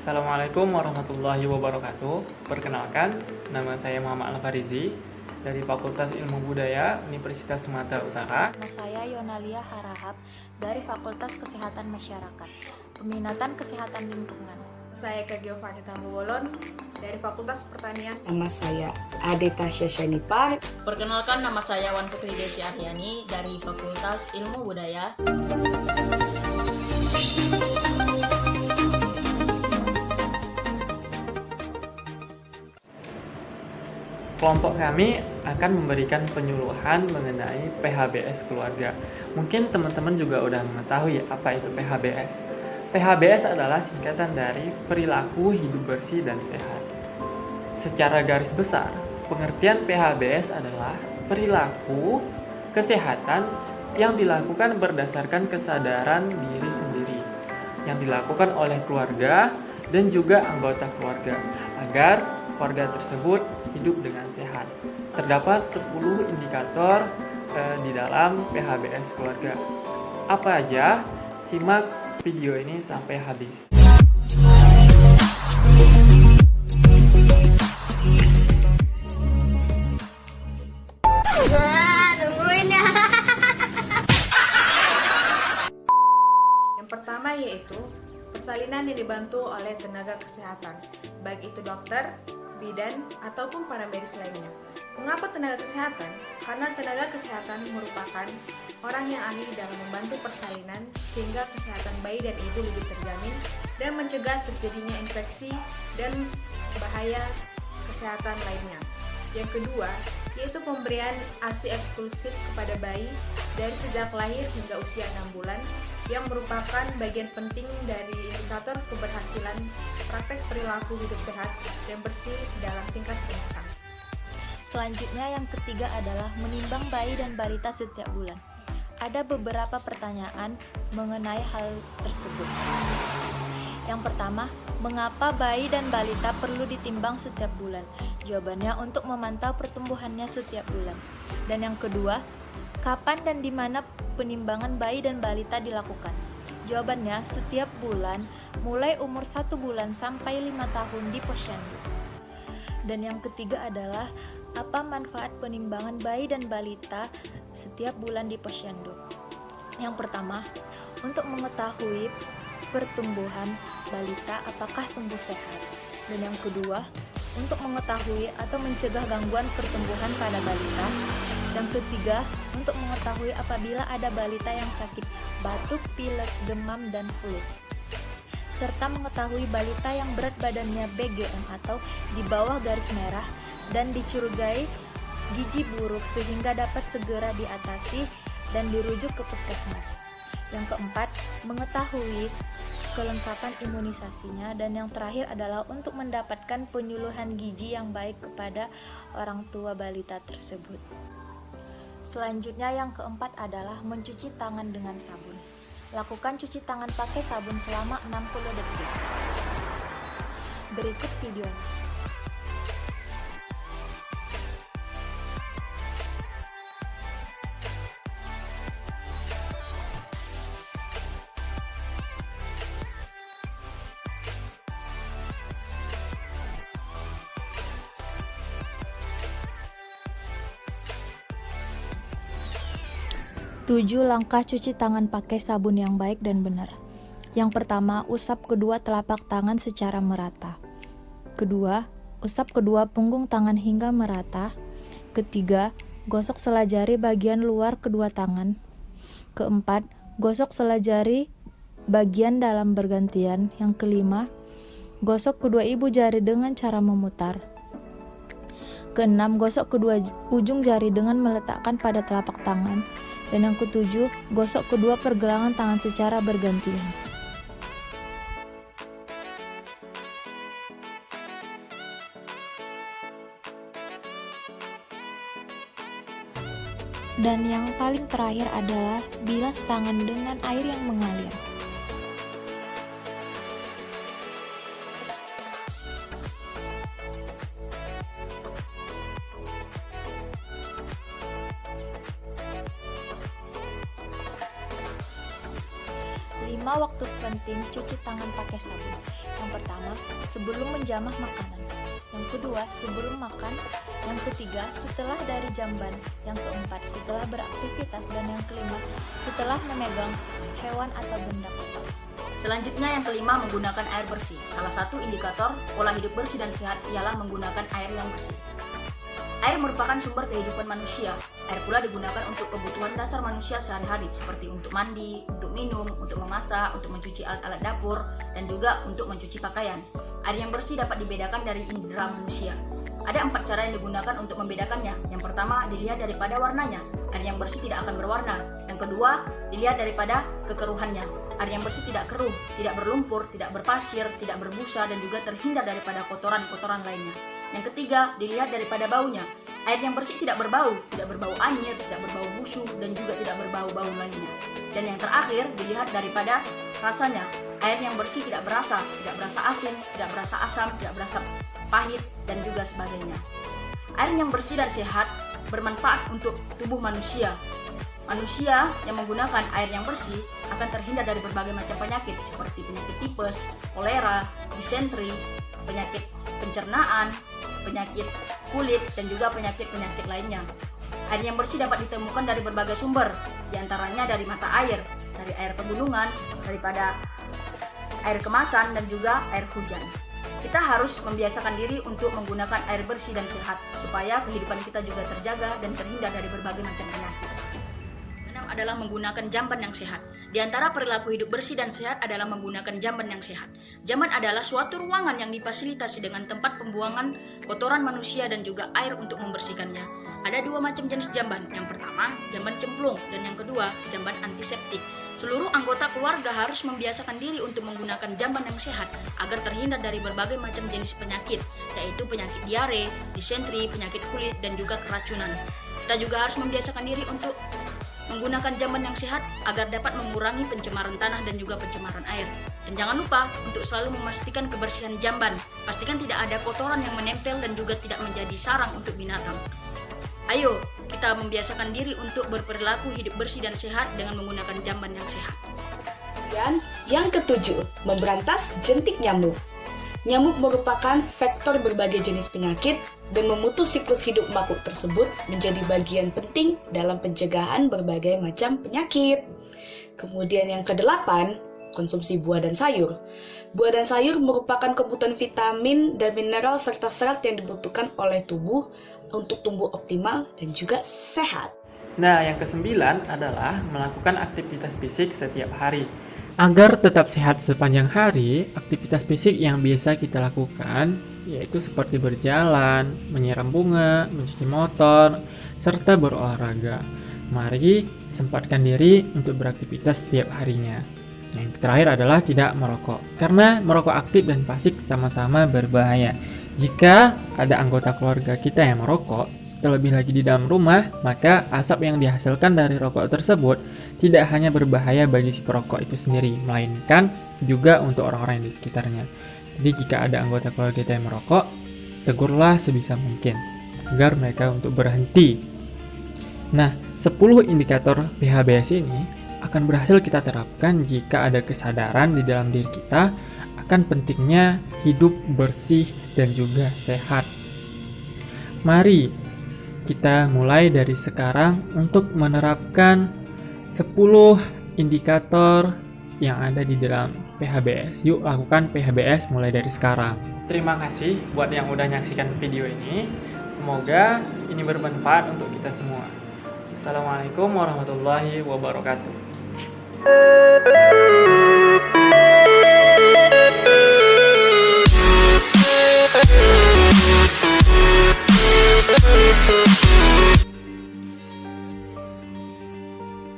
Assalamualaikum warahmatullahi wabarakatuh. Perkenalkan, nama saya Muhammad Al-Farizi dari Fakultas Ilmu Budaya Universitas Sumatera Utara. Nama saya Yonalia Harahap dari Fakultas Kesehatan Masyarakat, Peminatan Kesehatan Lingkungan. Saya Kak Giovanni Tambubolon dari Fakultas Pertanian. Nama saya Ade Tasya Syanipa. Perkenalkan, nama saya Wan Putri Desi Aryani dari Fakultas Ilmu Budaya. Kelompok kami akan memberikan penyuluhan mengenai PHBS keluarga. Mungkin teman-teman juga udah mengetahui apa itu PHBS. PHBS adalah singkatan dari perilaku hidup bersih dan sehat. Secara garis besar, pengertian PHBS adalah perilaku kesehatan yang dilakukan berdasarkan kesadaran diri sendiri, yang dilakukan oleh keluarga dan juga anggota keluarga, agar keluarga tersebut hidup dengan sehat. Terdapat 10 indikator di dalam PHBS keluarga. Apa aja? Simak video ini sampai habis. Yang pertama yaitu persalinan yang dibantu oleh tenaga kesehatan, baik itu dokter, bidan, ataupun para medis lainnya. Mengapa tenaga kesehatan? Karena tenaga kesehatan merupakan orang yang ahli dalam membantu persalinan sehingga kesehatan bayi dan ibu lebih terjamin dan mencegah terjadinya infeksi dan bahaya kesehatan lainnya. Yang kedua, yaitu pemberian ASI eksklusif kepada bayi dari sejak lahir hingga usia 6 bulan yang merupakan bagian penting dari indikator keberhasilan praktek perilaku hidup sehat dan bersih dalam tingkat pendidikan. Selanjutnya yang ketiga adalah menimbang bayi dan balita setiap bulan. Ada beberapa pertanyaan mengenai hal tersebut. Yang pertama, mengapa bayi dan balita perlu ditimbang setiap bulan? Jawabannya untuk memantau pertumbuhannya setiap bulan. Dan yang kedua, kapan dan di mana penimbangan bayi dan balita dilakukan? Jawabannya setiap bulan, mulai umur 1 bulan sampai 5 tahun di posyandu. Dan yang ketiga adalah apa manfaat penimbangan bayi dan balita setiap bulan di posyandu? Yang pertama, untuk mengetahui pertumbuhan balita apakah tumbuh sehat. Dan yang kedua, untuk mengetahui atau mencegah gangguan pertumbuhan pada balita. Yang ketiga, untuk mengetahui apabila ada balita yang sakit batuk, pilek, demam, dan flu. Serta mengetahui balita yang berat badannya BGM atau di bawah garis merah dan dicurigai gizi buruk sehingga dapat segera diatasi dan dirujuk ke puskesmas. Yang keempat, mengetahui kelengkapan imunisasinya. Dan yang terakhir adalah untuk mendapatkan penyuluhan gizi yang baik kepada orang tua balita tersebut. Selanjutnya yang keempat adalah mencuci tangan dengan sabun. Lakukan cuci tangan pakai sabun selama 60 detik. Berikut videonya. Tujuh langkah cuci tangan pakai sabun yang baik dan benar. Yang pertama, usap kedua telapak tangan secara merata. Kedua, usap kedua punggung tangan hingga merata. Ketiga, gosok sela jari bagian luar kedua tangan. Keempat, gosok sela jari bagian dalam bergantian. Yang kelima, gosok kedua ibu jari dengan cara memutar. Keenam, gosok kedua ujung jari dengan meletakkan pada telapak tangan. Dan yang ketujuh, gosok kedua pergelangan tangan secara bergantian. Dan yang paling terakhir adalah bilas tangan dengan air yang mengalir. 5 waktu penting cuci tangan pakai sabun. Yang pertama, sebelum menjamah makanan. Yang kedua, sebelum makan. Yang ketiga, setelah dari jamban. Yang keempat, setelah beraktivitas. Dan yang kelima, setelah memegang hewan atau benda kotor. Selanjutnya yang kelima, menggunakan air bersih. Salah satu indikator pola hidup bersih dan sehat ialah menggunakan air yang bersih. Air merupakan sumber kehidupan manusia. Air pula digunakan untuk kebutuhan dasar manusia sehari-hari, seperti untuk mandi, untuk minum, untuk memasak, untuk mencuci alat-alat dapur, dan juga untuk mencuci pakaian. Air yang bersih dapat dibedakan dari indera manusia. Ada 4 cara yang digunakan untuk membedakannya. Yang pertama, dilihat daripada warnanya. Air yang bersih tidak akan berwarna. Yang kedua, dilihat daripada kekeruhannya. Air yang bersih tidak keruh, tidak berlumpur, tidak berpasir, tidak berbusa, dan juga terhindar daripada kotoran-kotoran lainnya. Yang ketiga, dilihat daripada baunya. Air yang bersih tidak berbau anyir, tidak berbau busuk, dan juga tidak berbau-bau lainnya. Dan yang terakhir, dilihat daripada rasanya. Air yang bersih tidak berasa asin, tidak berasa asam, tidak berasa pahit, dan juga sebagainya. Air yang bersih dan sehat bermanfaat untuk tubuh manusia. Manusia yang menggunakan air yang bersih akan terhindar dari berbagai macam penyakit seperti penyakit tipes, kolera, disentri, penyakit pencernaan, penyakit kulit, dan juga penyakit-penyakit lainnya. Air yang bersih dapat ditemukan dari berbagai sumber, diantaranya dari mata air, dari air pegunungan, daripada air kemasan, dan juga air hujan. Kita harus membiasakan diri untuk menggunakan air bersih dan sehat, supaya kehidupan kita juga terjaga dan terhindar dari berbagai macam penyakit. Adalah menggunakan jamban yang sehat. Di antara perilaku hidup bersih dan sehat adalah menggunakan jamban yang sehat. Jamban adalah suatu ruangan yang difasilitasi dengan tempat pembuangan kotoran manusia dan juga air untuk membersihkannya. Ada 2 macam jenis jamban. Yang pertama, jamban cemplung, dan yang kedua, jamban antiseptik. Seluruh anggota keluarga harus membiasakan diri untuk menggunakan jamban yang sehat agar terhindar dari berbagai macam jenis penyakit, yaitu penyakit diare, disentri, penyakit kulit, dan juga keracunan. Kita juga harus membiasakan diri untuk menggunakan jamban yang sehat agar dapat mengurangi pencemaran tanah dan juga pencemaran air. Dan jangan lupa untuk selalu memastikan kebersihan jamban. Pastikan tidak ada kotoran yang menempel dan juga tidak menjadi sarang untuk binatang. Ayo, kita membiasakan diri untuk berperilaku hidup bersih dan sehat dengan menggunakan jamban yang sehat. Dan yang ketujuh, memberantas jentik nyamuk. Nyamuk merupakan faktor berbagai jenis penyakit dan memutus siklus hidup makhluk tersebut menjadi bagian penting dalam pencegahan berbagai macam penyakit. Kemudian yang kedelapan, konsumsi buah dan sayur. Buah dan sayur merupakan kebutuhan vitamin dan mineral serta serat yang dibutuhkan oleh tubuh untuk tumbuh optimal dan juga sehat. Nah, yang kesembilan adalah melakukan aktivitas fisik setiap hari. Agar tetap sehat sepanjang hari, aktivitas fisik yang biasa kita lakukan yaitu seperti berjalan, menyiram bunga, mencuci motor, serta berolahraga. Mari sempatkan diri untuk beraktivitas setiap harinya. Yang terakhir adalah tidak merokok, karena merokok aktif dan pasif sama-sama berbahaya. Jika ada anggota keluarga kita yang merokok, terlebih lagi di dalam rumah, maka asap yang dihasilkan dari rokok tersebut tidak hanya berbahaya bagi si perokok itu sendiri, melainkan juga untuk orang-orang di sekitarnya. Jadi jika ada anggota keluarga kita yang merokok, tegurlah sebisa mungkin agar mereka untuk berhenti. Nah, 10 indikator PHBS ini akan berhasil kita terapkan jika ada kesadaran di dalam diri kita akan pentingnya hidup bersih dan juga sehat. Mari kita mulai dari sekarang untuk menerapkan 10 indikator yang ada di dalam PHBS. Yuk lakukan PHBS mulai dari sekarang. Terima kasih buat yang udah nyaksikan video ini. Semoga ini bermanfaat untuk kita semua. Assalamualaikum warahmatullahi wabarakatuh.